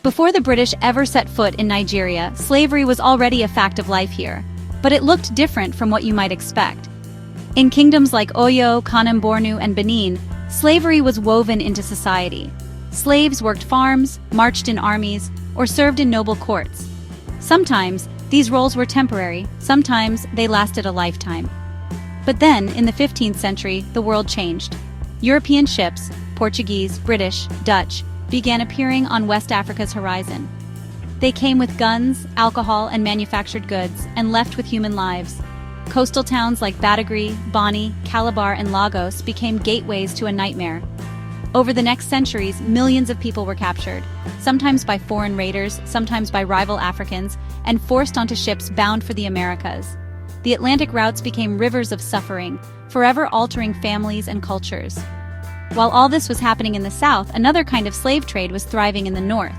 Before the British ever set foot in Nigeria, slavery was already a fact of life here. But it looked different from what you might expect. In kingdoms like Oyo, Kanem Bornu, and Benin, slavery was woven into society. Slaves worked farms, marched in armies, or served in noble courts. Sometimes, these roles were temporary, sometimes they lasted a lifetime. But then, in the 15th century, the world changed. European ships, Portuguese, British, Dutch, began appearing on West Africa's horizon. They came with guns, alcohol, and manufactured goods, and left with human lives. Coastal towns like Badagry, Bonny, Calabar, and Lagos became gateways to a nightmare. Over the next centuries, millions of people were captured, sometimes by foreign raiders, sometimes by rival Africans, and forced onto ships bound for the Americas. The Atlantic routes became rivers of suffering, forever altering families and cultures. While all this was happening in the south, another kind of slave trade was thriving in the north.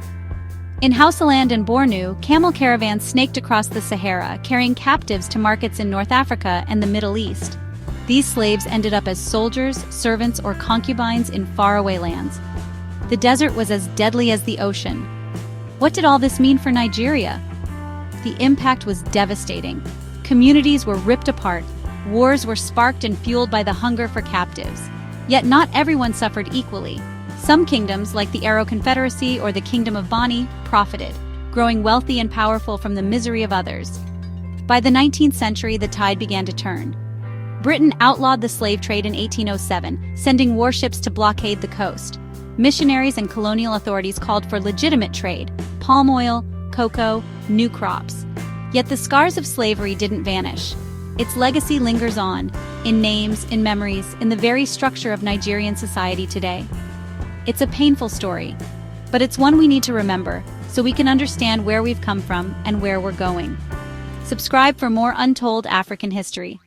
In Hausaland and Bornu, camel caravans snaked across the Sahara, carrying captives to markets in North Africa and the Middle East. These slaves ended up as soldiers, servants, or concubines in faraway lands. The desert was as deadly as the ocean. What did all this mean for Nigeria? The impact was devastating. Communities were ripped apart, wars were sparked and fueled by the hunger for captives. Yet not everyone suffered equally. Some kingdoms, like the Arrow Confederacy or the Kingdom of Bonny, profited, growing wealthy and powerful from the misery of others. By the 19th century, the tide began to turn. Britain outlawed the slave trade in 1807, sending warships to blockade the coast. Missionaries and colonial authorities called for legitimate trade: palm oil, cocoa, new crops. Yet the scars of slavery didn't vanish. Its legacy lingers on, in names, in memories, in the very structure of Nigerian society today. It's a painful story, but it's one we need to remember, so we can understand where we've come from and where we're going. Subscribe for more untold African history.